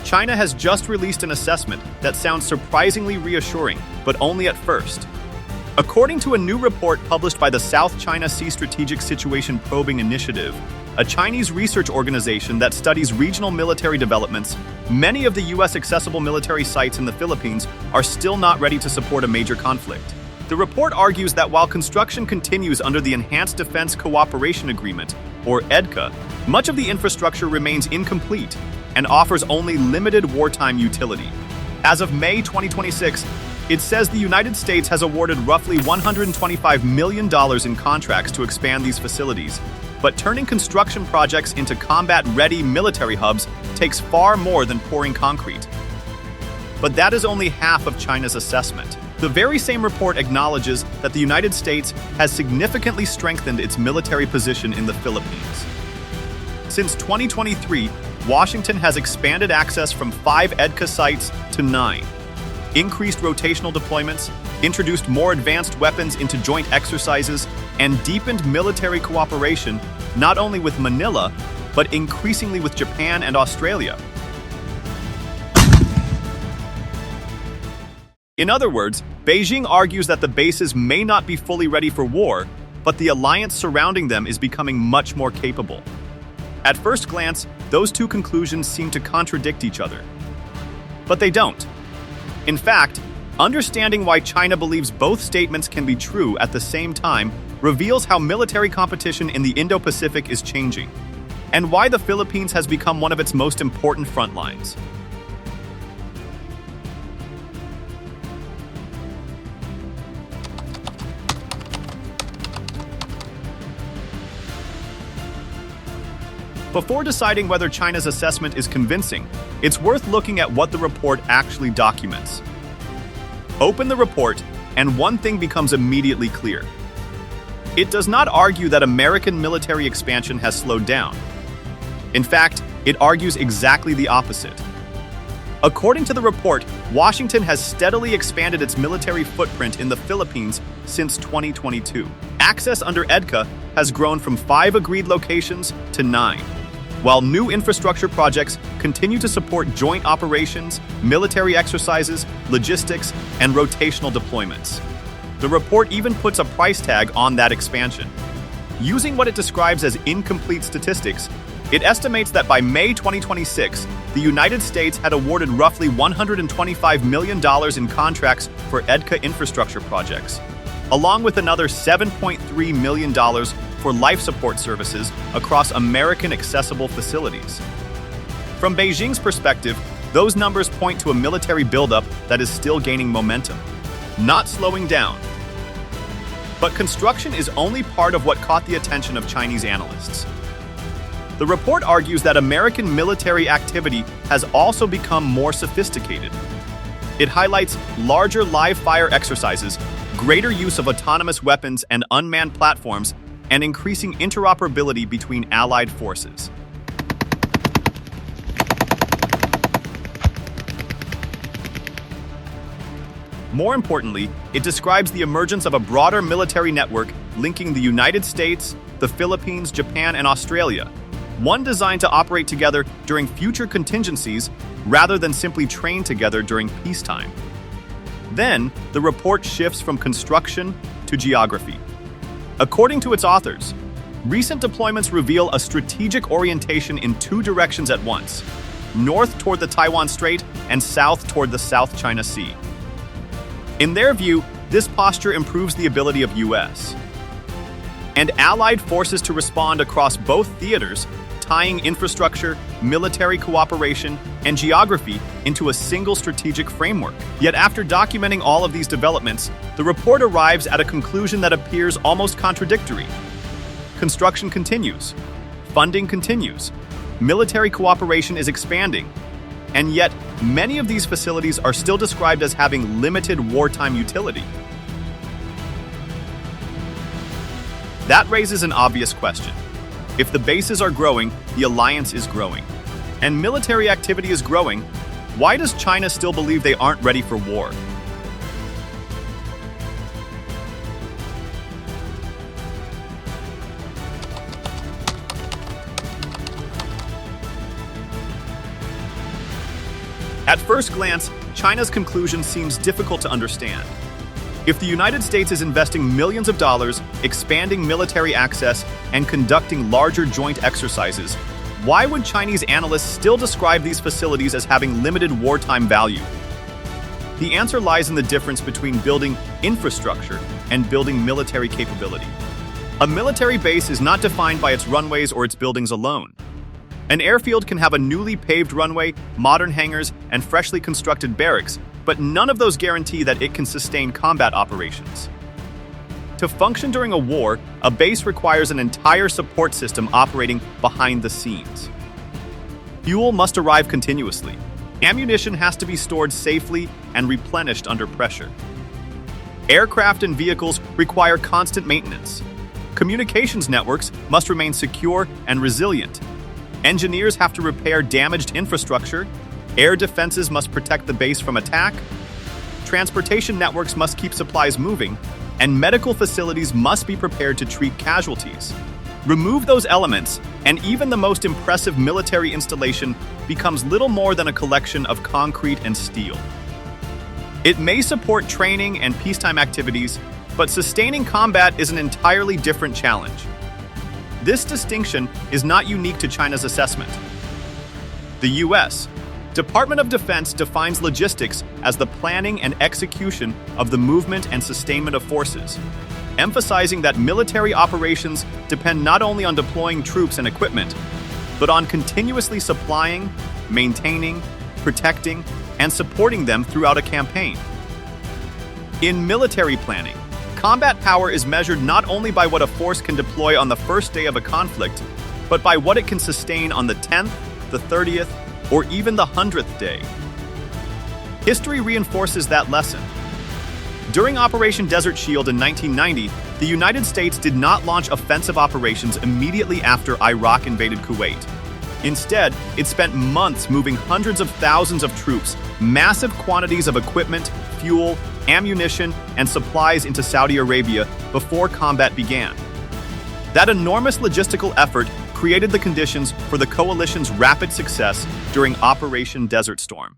China has just released an assessment that sounds surprisingly reassuring, but only at first. According to a new report published by the South China Sea Strategic Situation Probing Initiative, a Chinese research organization that studies regional military developments, many of the U.S. accessible military sites in the Philippines are still not ready to support a major conflict. The report argues that while construction continues under the Enhanced Defense Cooperation Agreement, or EDCA, much of the infrastructure remains incomplete and offers only limited wartime utility. As of May 2026, it says the United States has awarded roughly $125 million in contracts to expand these facilities, but turning construction projects into combat-ready military hubs takes far more than pouring concrete. But that is only half of China's assessment. The very same report acknowledges that the United States has significantly strengthened its military position in the Philippines. Since 2023, Washington has expanded access from 5 EDCA sites to 9, increased rotational deployments, introduced more advanced weapons into joint exercises, and deepened military cooperation not only with Manila, but increasingly with Japan and Australia. In other words, Beijing argues that the bases may not be fully ready for war, but the alliance surrounding them is becoming much more capable. At first glance, those two conclusions seem to contradict each other. But they don't. In fact, understanding why China believes both statements can be true at the same time reveals how military competition in the Indo-Pacific is changing, and why the Philippines has become one of its most important front lines. Before deciding whether China's assessment is convincing, it's worth looking at what the report actually documents. Open the report, and one thing becomes immediately clear. It does not argue that American military expansion has slowed down. In fact, it argues exactly the opposite. According to the report, Washington has steadily expanded its military footprint in the Philippines since 2022. Access under EDCA has grown from 5 agreed locations to 9. While new infrastructure projects continue to support joint operations, military exercises, logistics, and rotational deployments. The report even puts a price tag on that expansion. Using what it describes as incomplete statistics, it estimates that by May 2026, the United States had awarded roughly $125 million in contracts for EDCA infrastructure projects, along with another $7.3 million for life support services across American accessible facilities. From Beijing's perspective, those numbers point to a military buildup that is still gaining momentum, not slowing down. But construction is only part of what caught the attention of Chinese analysts. The report argues that American military activity has also become more sophisticated. It highlights larger live-fire exercises, greater use of autonomous weapons and unmanned platforms, and increasing interoperability between allied forces. More importantly, it describes the emergence of a broader military network linking the United States, the Philippines, Japan, and Australia, one designed to operate together during future contingencies rather than simply train together during peacetime. Then, the report shifts from construction to geography. According to its authors, recent deployments reveal a strategic orientation in 2 directions at once, north toward the Taiwan Strait and south toward the South China Sea. In their view, this posture improves the ability of U.S. and allied forces to respond across both theaters, tying infrastructure, military cooperation, and geography into a single strategic framework. Yet after documenting all of these developments, the report arrives at a conclusion that appears almost contradictory. Construction continues, funding continues, military cooperation is expanding, and yet many of these facilities are still described as having limited wartime utility. That raises an obvious question. If the bases are growing, the alliance is growing, and military activity is growing, why does China still believe they aren't ready for war? At first glance, China's conclusion seems difficult to understand. If the United States is investing millions of dollars, expanding military access, and conducting larger joint exercises, why would Chinese analysts still describe these facilities as having limited wartime value? The answer lies in the difference between building infrastructure and building military capability. A military base is not defined by its runways or its buildings alone. An airfield can have a newly paved runway, modern hangars, and freshly constructed barracks, but none of those guarantee that it can sustain combat operations. To function during a war, a base requires an entire support system operating behind the scenes. Fuel must arrive continuously. Ammunition has to be stored safely and replenished under pressure. Aircraft and vehicles require constant maintenance. Communications networks must remain secure and resilient. Engineers have to repair damaged infrastructure. Air defenses must protect the base from attack. Transportation networks must keep supplies moving, and medical facilities must be prepared to treat casualties. Remove those elements, and even the most impressive military installation becomes little more than a collection of concrete and steel. It may support training and peacetime activities, but sustaining combat is an entirely different challenge. This distinction is not unique to China's assessment. The U.S. Department of Defense defines logistics as the planning and execution of the movement and sustainment of forces, emphasizing that military operations depend not only on deploying troops and equipment, but on continuously supplying, maintaining, protecting, and supporting them throughout a campaign. In military planning, combat power is measured not only by what a force can deploy on the first day of a conflict, but by what it can sustain on the 10th, the 30th, or even the 100th day. History reinforces that lesson. During Operation Desert Shield in 1990, the United States did not launch offensive operations immediately after Iraq invaded Kuwait. Instead, it spent months moving hundreds of thousands of troops, massive quantities of equipment, fuel, ammunition, and supplies into Saudi Arabia before combat began. That enormous logistical effort created the conditions for the coalition's rapid success during Operation Desert Storm.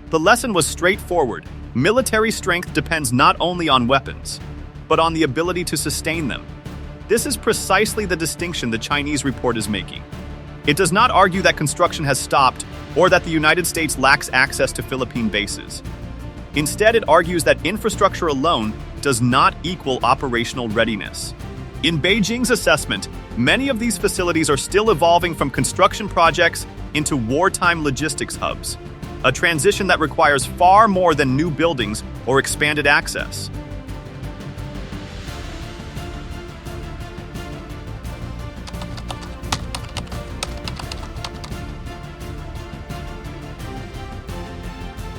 The lesson was straightforward. Military strength depends not only on weapons, but on the ability to sustain them. This is precisely the distinction the Chinese report is making. It does not argue that construction has stopped or that the United States lacks access to Philippine bases. Instead, it argues that infrastructure alone does not equal operational readiness. In Beijing's assessment, many of these facilities are still evolving from construction projects into wartime logistics hubs, a transition that requires far more than new buildings or expanded access.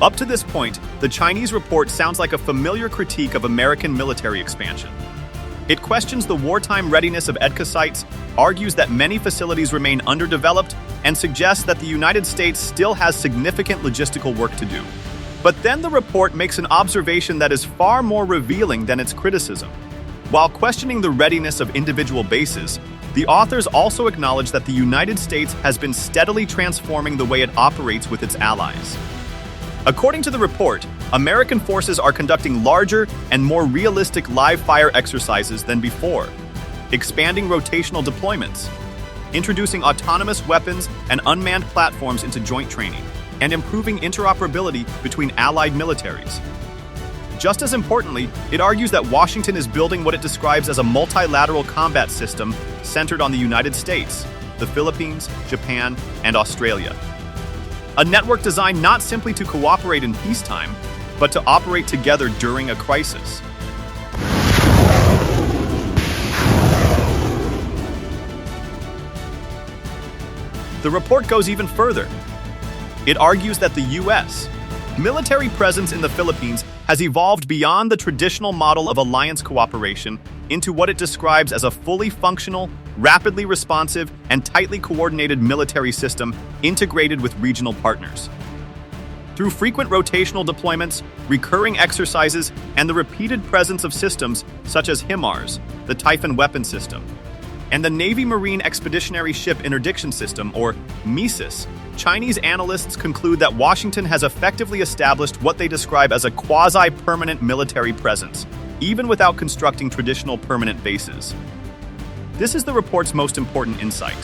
Up to this point, the Chinese report sounds like a familiar critique of American military expansion. It questions the wartime readiness of EDCA sites, argues that many facilities remain underdeveloped, and suggests that the United States still has significant logistical work to do. But then the report makes an observation that is far more revealing than its criticism. While questioning the readiness of individual bases, the authors also acknowledge that the United States has been steadily transforming the way it operates with its allies. According to the report, American forces are conducting larger and more realistic live-fire exercises than before, expanding rotational deployments, introducing autonomous weapons and unmanned platforms into joint training, and improving interoperability between allied militaries. Just as importantly, it argues that Washington is building what it describes as a multilateral combat system centered on the United States, the Philippines, Japan, and Australia. A network designed not simply to cooperate in peacetime, but to operate together during a crisis. The report goes even further. It argues that the U.S. military presence in the Philippines has evolved beyond the traditional model of alliance cooperation into what it describes as a fully functional, rapidly responsive, and tightly coordinated military system integrated with regional partners. Through frequent rotational deployments, recurring exercises, and the repeated presence of systems such as HIMARS, the Typhoon weapon system, and the Navy Marine Expeditionary Ship Interdiction System, or MESIS, Chinese analysts conclude that Washington has effectively established what they describe as a quasi-permanent military presence, even without constructing traditional permanent bases. This is the report's most important insight.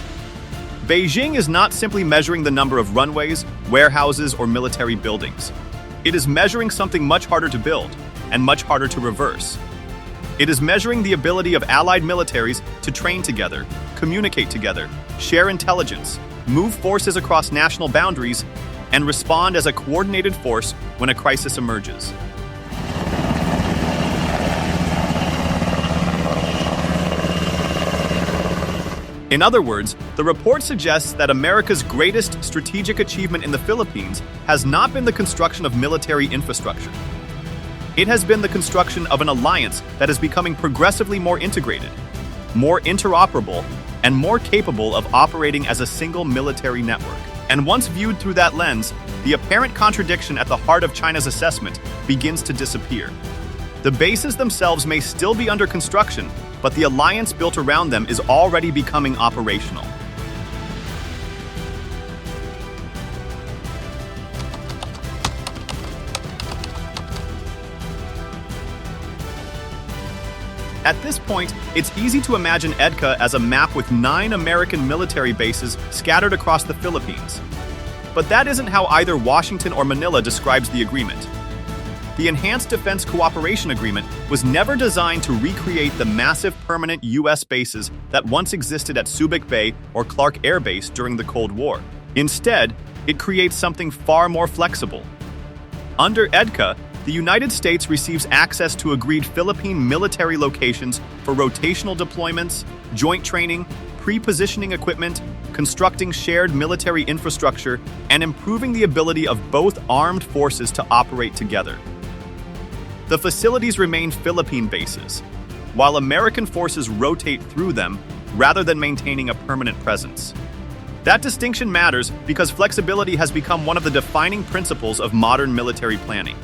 Beijing is not simply measuring the number of runways, warehouses, or military buildings. It is measuring something much harder to build and much harder to reverse. It is measuring the ability of allied militaries to train together, communicate together, share intelligence, move forces across national boundaries, and respond as a coordinated force when a crisis emerges. In other words, the report suggests that America's greatest strategic achievement in the Philippines has not been the construction of military infrastructure. It has been the construction of an alliance that is becoming progressively more integrated, more interoperable, and more capable of operating as a single military network. And once viewed through that lens, the apparent contradiction at the heart of China's assessment begins to disappear. The bases themselves may still be under construction, but the alliance built around them is already becoming operational. At this point, it's easy to imagine EDCA as a map with 9 American military bases scattered across the Philippines. But that isn't how either Washington or Manila describes the agreement. The Enhanced Defense Cooperation Agreement was never designed to recreate the massive permanent U.S. bases that once existed at Subic Bay or Clark Air Base during the Cold War. Instead, it creates something far more flexible. Under EDCA, the United States receives access to agreed Philippine military locations for rotational deployments, joint training, pre-positioning equipment, constructing shared military infrastructure, and improving the ability of both armed forces to operate together. The facilities remain Philippine bases, while American forces rotate through them rather than maintaining a permanent presence. That distinction matters because flexibility has become one of the defining principles of modern military planning.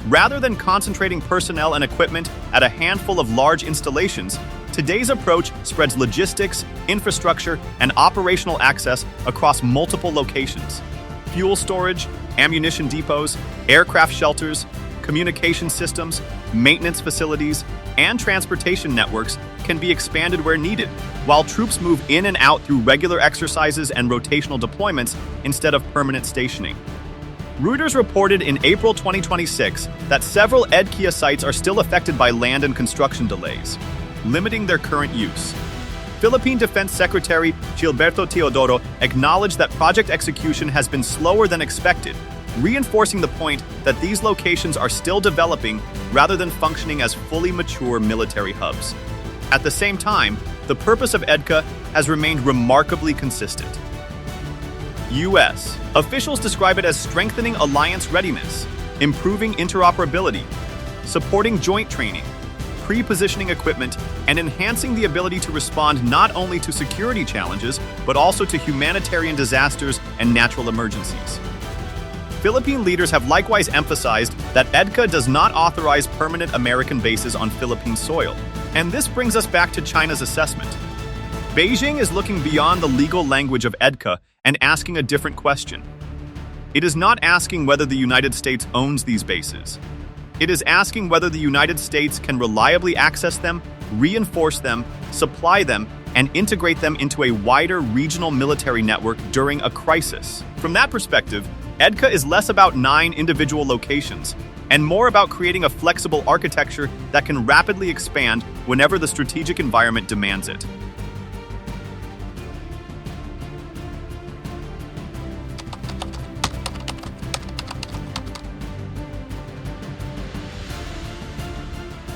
Rather than concentrating personnel and equipment at a handful of large installations, today's approach spreads logistics, infrastructure, and operational access across multiple locations. Fuel storage, ammunition depots, aircraft shelters, communication systems, maintenance facilities, and transportation networks can be expanded where needed, while troops move in and out through regular exercises and rotational deployments instead of permanent stationing. Reuters reported in April 2026 that several EDCA sites are still affected by land and construction delays, limiting their current use. Philippine Defense Secretary Gilberto Teodoro acknowledged that project execution has been slower than expected, reinforcing the point that these locations are still developing rather than functioning as fully mature military hubs. At the same time, the purpose of EDCA has remained remarkably consistent. U.S. officials describe it as strengthening alliance readiness, improving interoperability, supporting joint training, pre-positioning equipment, and enhancing the ability to respond not only to security challenges, but also to humanitarian disasters and natural emergencies. Philippine leaders have likewise emphasized that EDCA does not authorize permanent American bases on Philippine soil. And this brings us back to China's assessment. Beijing is looking beyond the legal language of EDCA and asking a different question. It is not asking whether the United States owns these bases. It is asking whether the United States can reliably access them, reinforce them, supply them, and integrate them into a wider regional military network during a crisis. From that perspective, EDCA is less about 9 individual locations and more about creating a flexible architecture that can rapidly expand whenever the strategic environment demands it.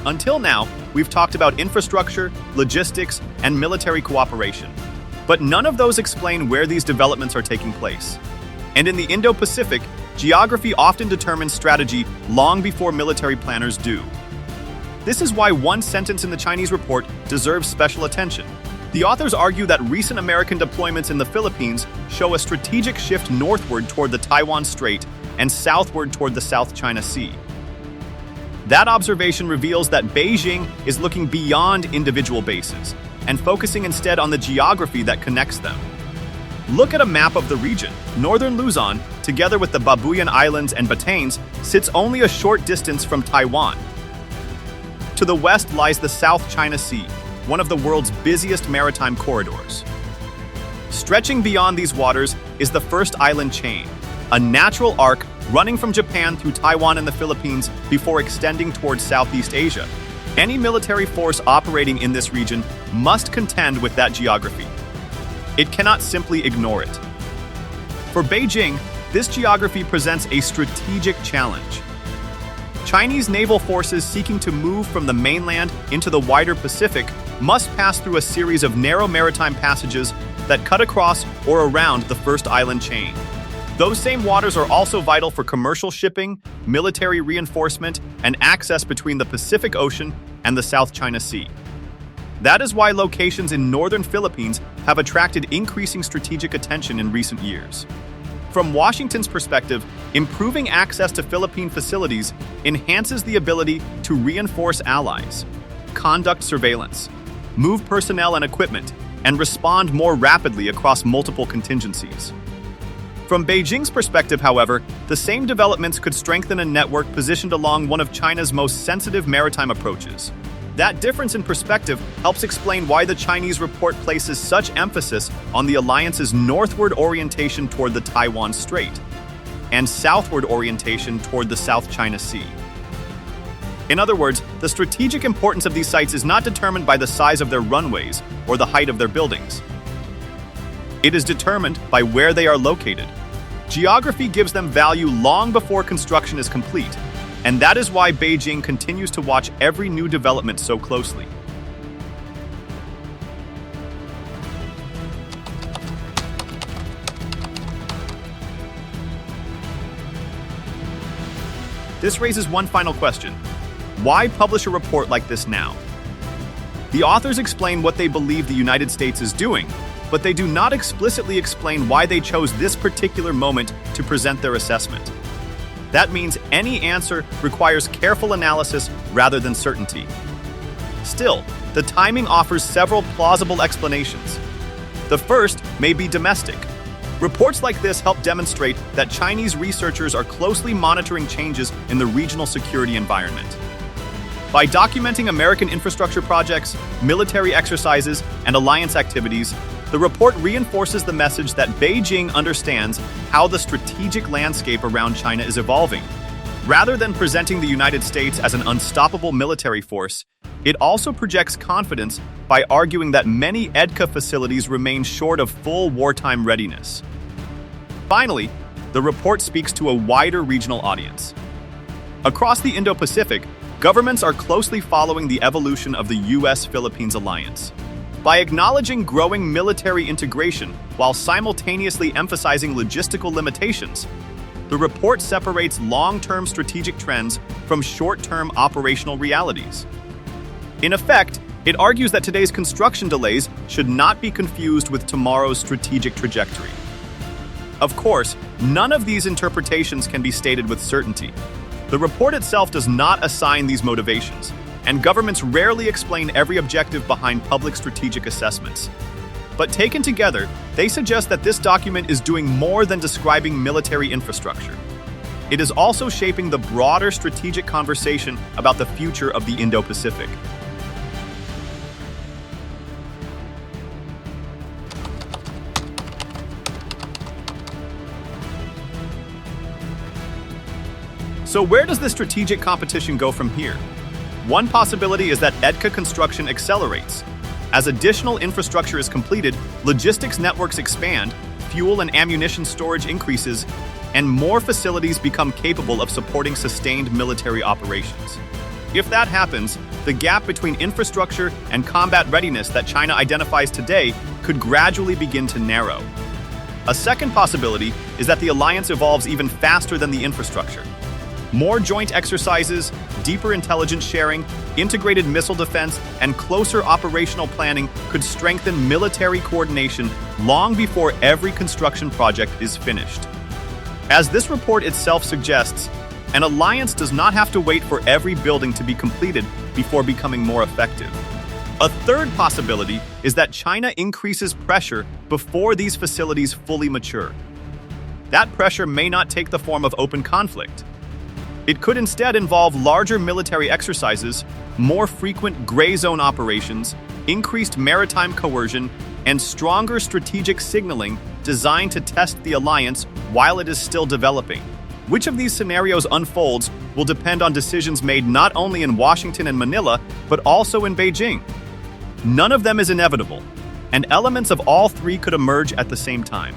Until now, we've talked about infrastructure, logistics, and military cooperation. But none of those explain where these developments are taking place. And in the Indo-Pacific, geography often determines strategy long before military planners do. This is why one sentence in the Chinese report deserves special attention. The authors argue that recent American deployments in the Philippines show a strategic shift northward toward the Taiwan Strait and southward toward the South China Sea. That observation reveals that Beijing is looking beyond individual bases and focusing instead on the geography that connects them. Look at a map of the region. Northern Luzon, together with the Babuyan Islands and Batanes, sits only a short distance from Taiwan. To the west lies the South China Sea, one of the world's busiest maritime corridors. Stretching beyond these waters is the First Island Chain, a natural arc running from Japan through Taiwan and the Philippines before extending towards Southeast Asia. Any military force operating in this region must contend with that geography. It cannot simply ignore it. For Beijing, this geography presents a strategic challenge. Chinese naval forces seeking to move from the mainland into the wider Pacific must pass through a series of narrow maritime passages that cut across or around the First Island Chain. Those same waters are also vital for commercial shipping, military reinforcement, and access between the Pacific Ocean and the South China Sea. That is why locations in northern Philippines have attracted increasing strategic attention in recent years. From Washington's perspective, improving access to Philippine facilities enhances the ability to reinforce allies, conduct surveillance, move personnel and equipment, and respond more rapidly across multiple contingencies. From Beijing's perspective, however, the same developments could strengthen a network positioned along one of China's most sensitive maritime approaches. That difference in perspective helps explain why the Chinese report places such emphasis on the alliance's northward orientation toward the Taiwan Strait and southward orientation toward the South China Sea. In other words, the strategic importance of these sites is not determined by the size of their runways or the height of their buildings. It is determined by where they are located. Geography gives them value long before construction is complete, and that is why Beijing continues to watch every new development so closely. This raises one final question. Why publish a report like this now? The authors explain what they believe the United States is doing, but they do not explicitly explain why they chose this particular moment to present their assessment. That means any answer requires careful analysis rather than certainty. Still, the timing offers several plausible explanations. The first may be domestic. Reports like this help demonstrate that Chinese researchers are closely monitoring changes in the regional security environment. By documenting American infrastructure projects, military exercises, and alliance activities, the report reinforces the message that Beijing understands how the strategic landscape around China is evolving. Rather than presenting the United States as an unstoppable military force, it also projects confidence by arguing that many EDCA facilities remain short of full wartime readiness. Finally, the report speaks to a wider regional audience. Across the Indo-Pacific, governments are closely following the evolution of the US-Philippines alliance. By acknowledging growing military integration while simultaneously emphasizing logistical limitations, the report separates long-term strategic trends from short-term operational realities. In effect, it argues that today's construction delays should not be confused with tomorrow's strategic trajectory. Of course, none of these interpretations can be stated with certainty. The report itself does not assign these motivations, and governments rarely explain every objective behind public strategic assessments. But taken together, they suggest that this document is doing more than describing military infrastructure. It is also shaping the broader strategic conversation about the future of the Indo-Pacific. So where does the strategic competition go from here? One possibility is that EDCA construction accelerates. As additional infrastructure is completed, logistics networks expand, fuel and ammunition storage increases, and more facilities become capable of supporting sustained military operations. If that happens, the gap between infrastructure and combat readiness that China identifies today could gradually begin to narrow. A second possibility is that the alliance evolves even faster than the infrastructure. More joint exercises, deeper intelligence sharing, integrated missile defense, and closer operational planning could strengthen military coordination long before every construction project is finished. As this report itself suggests, an alliance does not have to wait for every building to be completed before becoming more effective. A third possibility is that China increases pressure before these facilities fully mature. That pressure may not take the form of open conflict. It could instead involve larger military exercises, more frequent gray zone operations, increased maritime coercion, and stronger strategic signaling designed to test the alliance while it is still developing. Which of these scenarios unfolds will depend on decisions made not only in Washington and Manila, but also in Beijing. None of them is inevitable, and elements of all three could emerge at the same time.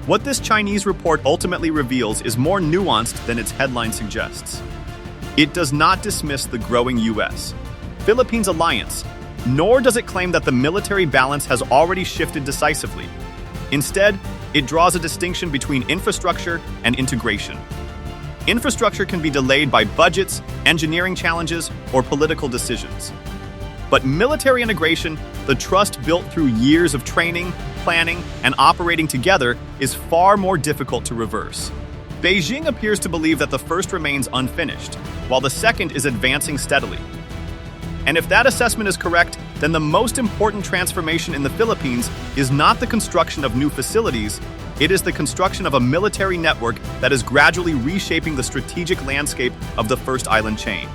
What this Chinese report ultimately reveals is more nuanced than its headline suggests. It does not dismiss the growing US-Philippines alliance, nor does it claim that the military balance has already shifted decisively. Instead, it draws a distinction between infrastructure and integration. Infrastructure can be delayed by budgets, engineering challenges, or political decisions. But military integration, the trust built through years of training, planning, and operating together, is far more difficult to reverse. Beijing appears to believe that the first remains unfinished, while the second is advancing steadily. And if that assessment is correct, then the most important transformation in the Philippines is not the construction of new facilities, it is the construction of a military network that is gradually reshaping the strategic landscape of the first island chain.